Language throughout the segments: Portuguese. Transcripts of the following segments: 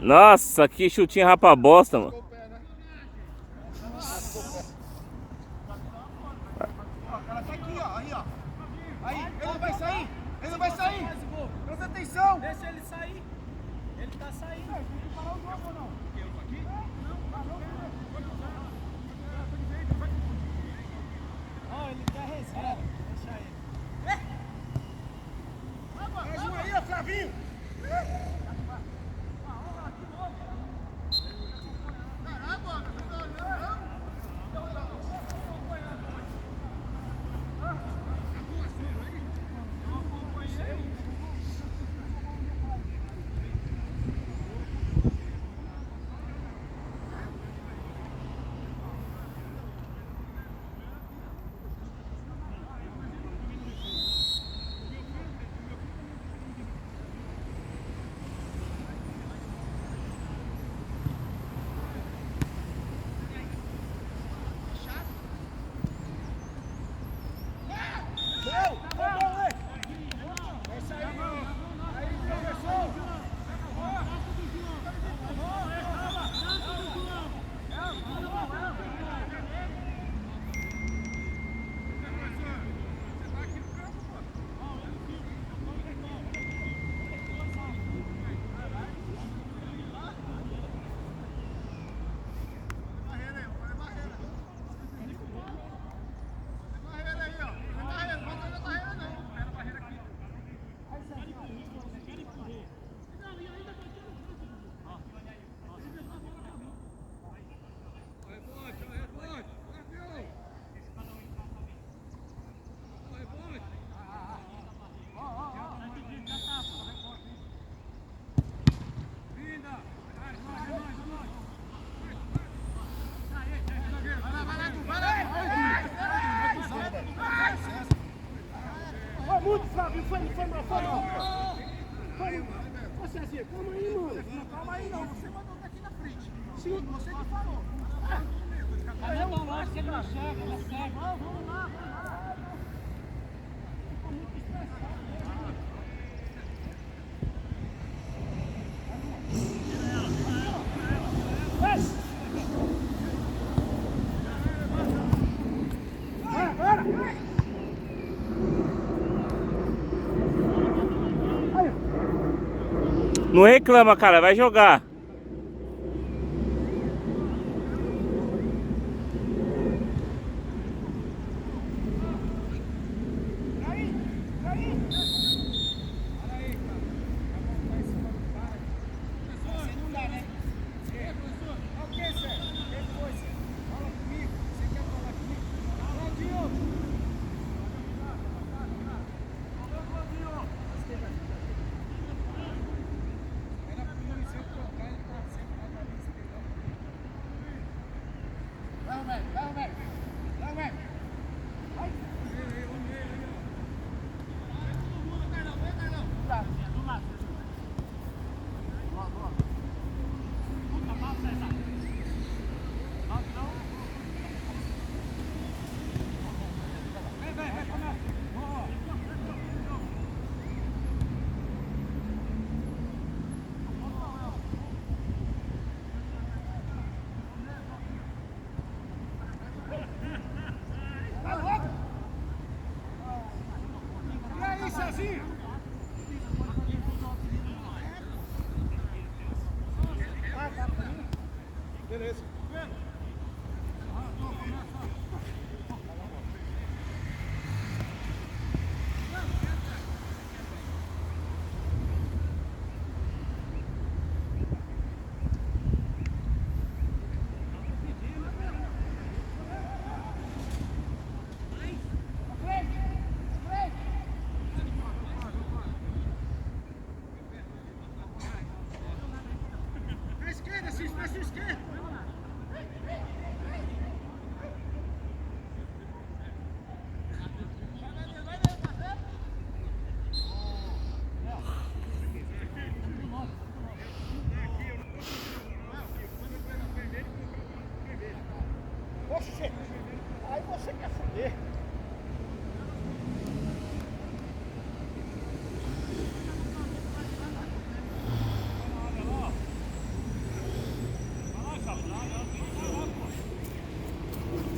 Nossa, que chutinho rapa bosta, mano. O cara tá aqui, ó. Aí, ó. Aí, ele não vai sair. Ele não vai sair. Presta atenção. Deixa ele sair. Ele tá saindo. Tem que parar o jogo ou não? Eu tô aqui? Não, ele quer reserva. Deixa ele. Mais um aí, ó, Flavinho. Muito, Flavinho, foi mal. Ô, Cezinha, calma aí, mano. Não, calma aí, não. Você mandou daqui na frente. Sim, você que falou. Mas é bom, acho que ele não enxerga, ele é cego. Vamos lá. Não reclama, cara, vai jogar. Beleza.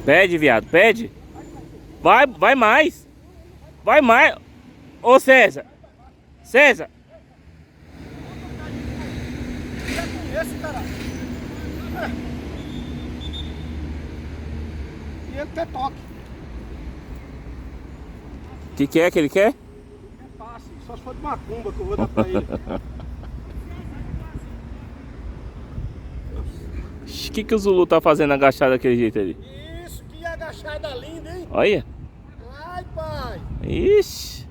Pede, viado, pede. Vai mais. Vai mais. Ô César. César. Já conheço, caralho. E ele quer toque. O que é que ele quer? É passe. Só se for de macumba que eu vou dar pra ele. O que o Zulu tá fazendo agachado daquele jeito ali? Isso, que agachada linda, hein? Olha. Ai, pai. Ixi.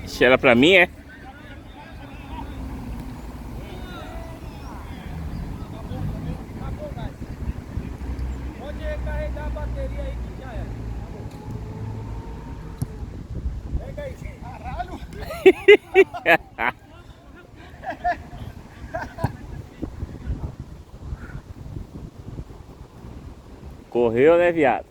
Ixi, era pra mim, é? Pode recarregar a bateria aí que já era. Pega aí, gente. Caralho! Correu, né, viado?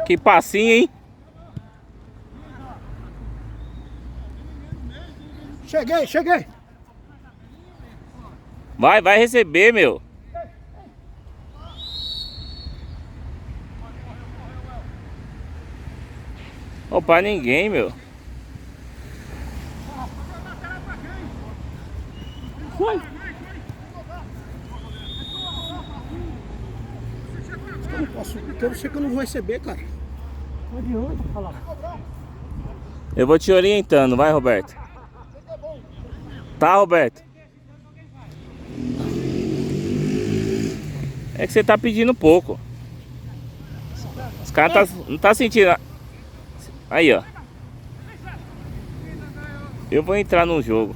Que passinho, hein? Cheguei! Vai receber, meu. Ô, pra ninguém, meu. Foi! Eu não posso, porque eu sei que eu não vou receber, cara. Não adianta falar. Eu vou te orientando, vai, Roberto. Tá, Roberto? É que você tá pedindo pouco. Os caras não tá sentindo. Aí, ó. Eu vou entrar no jogo.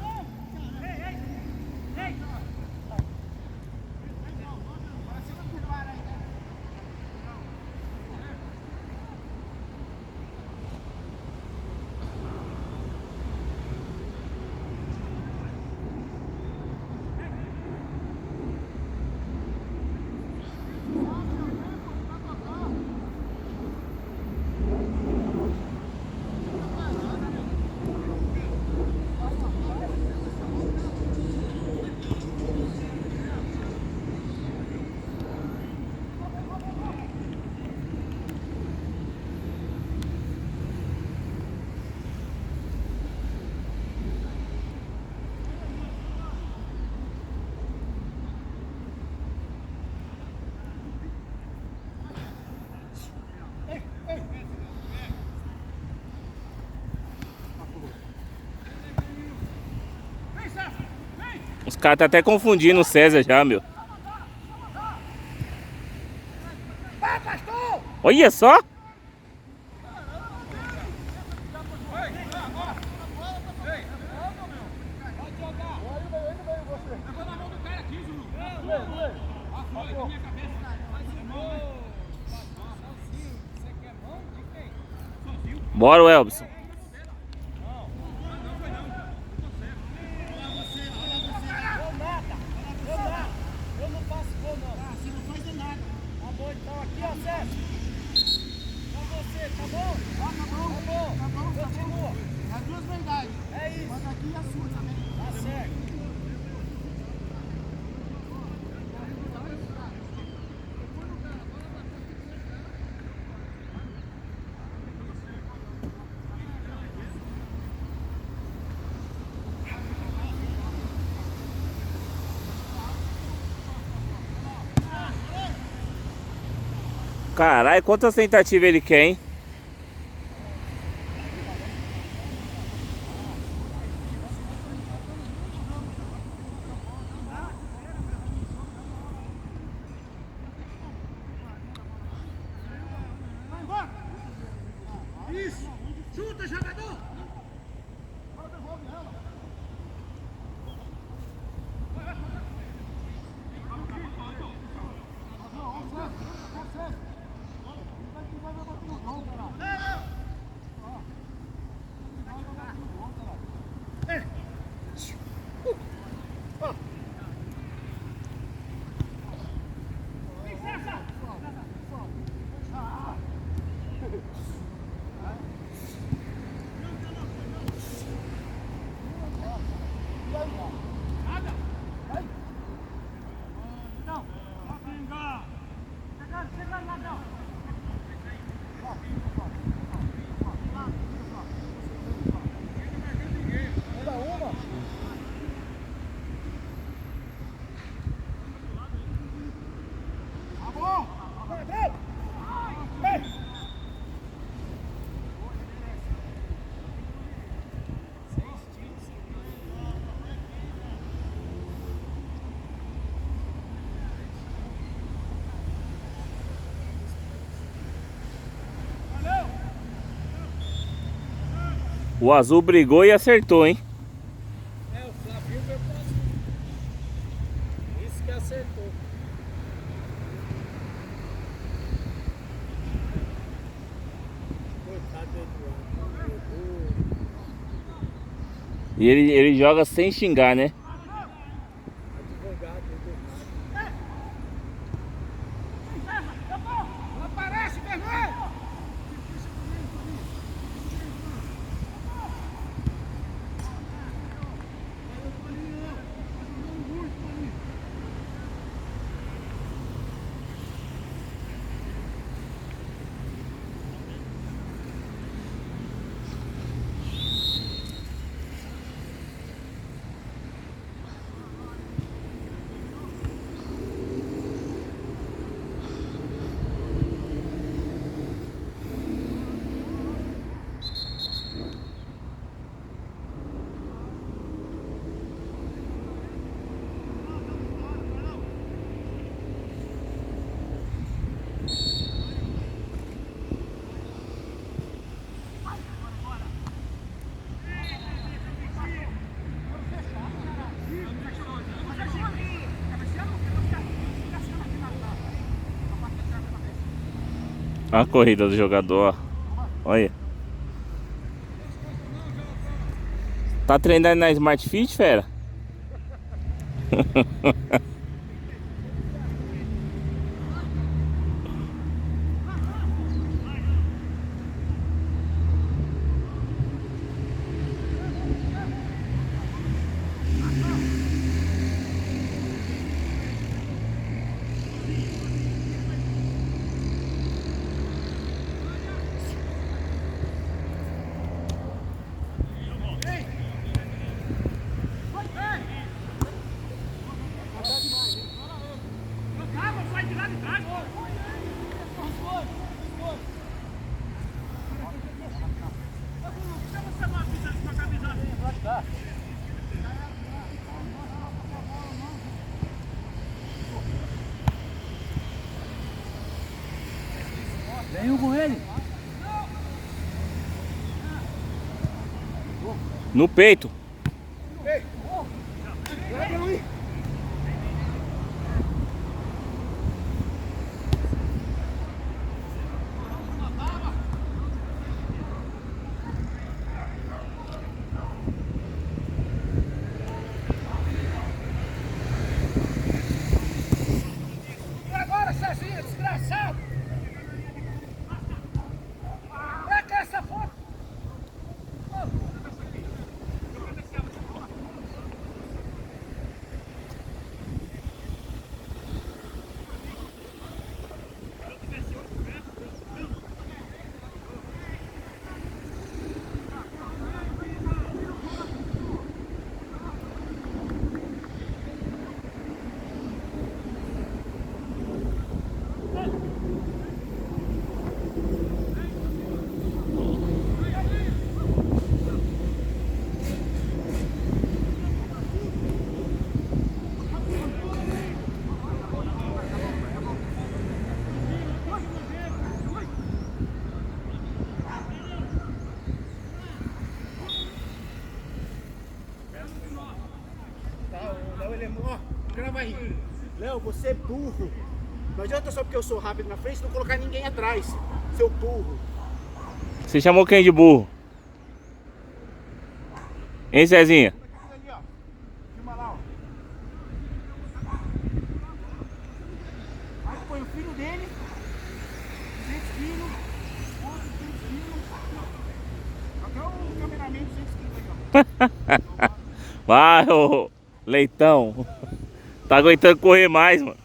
caras tá até confundindo o César já, meu. Olha só! Bora, Welbson. Eu não faço gol, não. Ah, você não faz nada. Tá bom, então aqui, ó, Sérgio. Com você, tá bom? Tá bom. Tá bom. Continua. As duas verdades. É isso. Mas aqui é a sua também. Tá certo. Caralho, quantas tentativas ele quer, hein? Isso. Chuta, jogador. O azul brigou e acertou, hein? É, o Flavinho veio pro azul. Isso que acertou. Coitado do Eduardo. E ele joga sem xingar, né? Advogado, Eduardo. Não aparece, vermelho. A corrida do jogador, ó. Olha. Tá treinando na Smart Fit, fera? Vem um com ele. No peito. Ei! Leva não ir! Agora, Cezinha, desgraçado. Pra cá essa foto. Tá, o Léo, ele é... Ó, o cara vai rir. Léo, você é burro. Não adianta só porque eu sou rápido na frente não colocar ninguém atrás. Seu burro. Você chamou quem de burro? Hein, Cezinha? Ali, ó. Filma lá, ó. Aí põe o filho dele, 200 quilos, outro 200 quilos. Até o cameraman 200 quilos aí, ó. Vai, ô leitão. Tá aguentando correr mais, mano.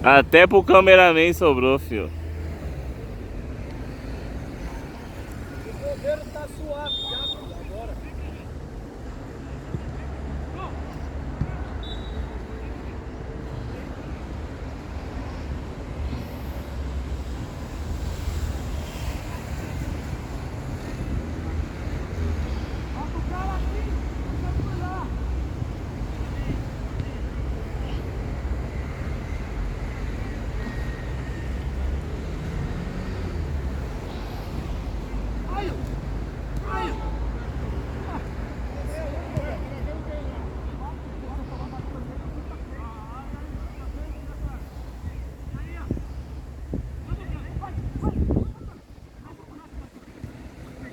Até pro cameraman sobrou, filho. O goleiro tá suave já, filho, agora. Bota o cara aqui, deixa eu olhar.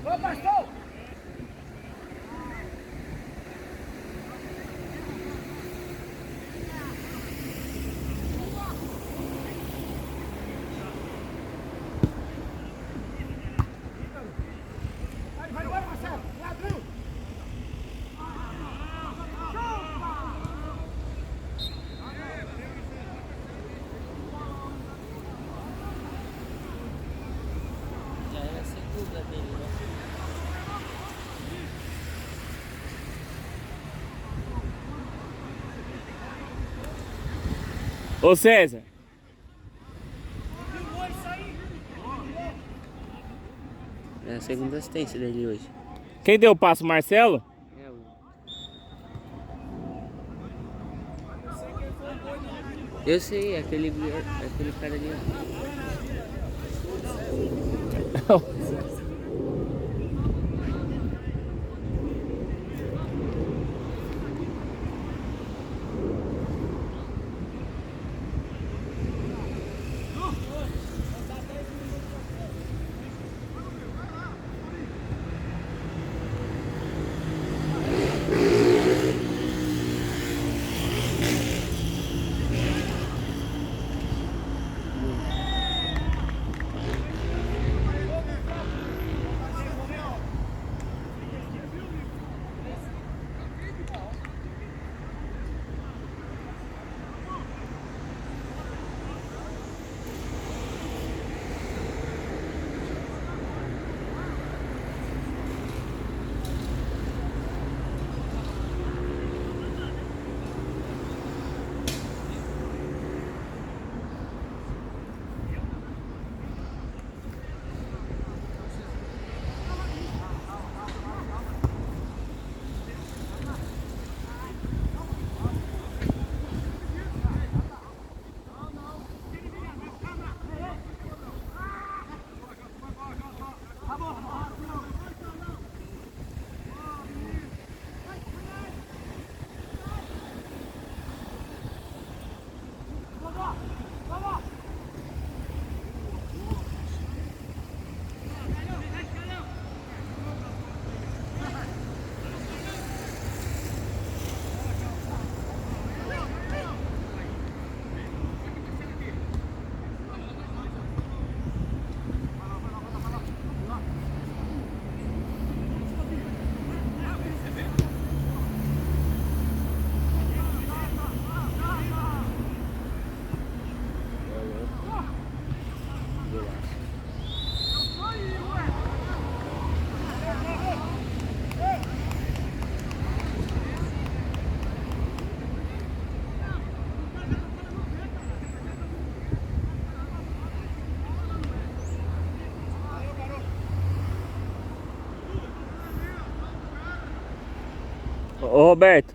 Ô, pastor! Vai embora, Marcelo! Ladrão! Já era a segunda dele, né? Ô César. É a segunda assistência dele hoje. Quem deu o passo, Marcelo? É o... Eu sei, aquele cara ali. Roberto,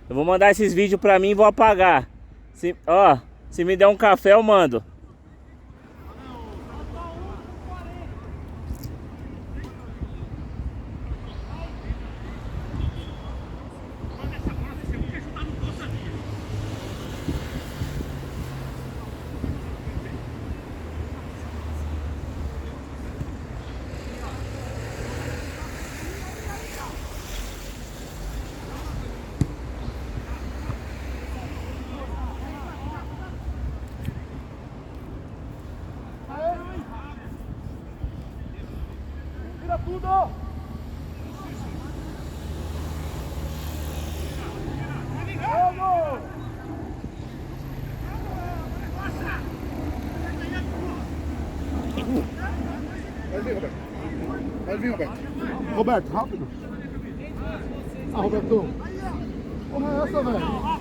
eu vou mandar esses vídeos pra mim e vou apagar. Se me der um café eu mando. Tira tudo! Vamos! Pode vir, Roberto. Roberto, rápido. Ah, Roberto. Porra é essa, velho?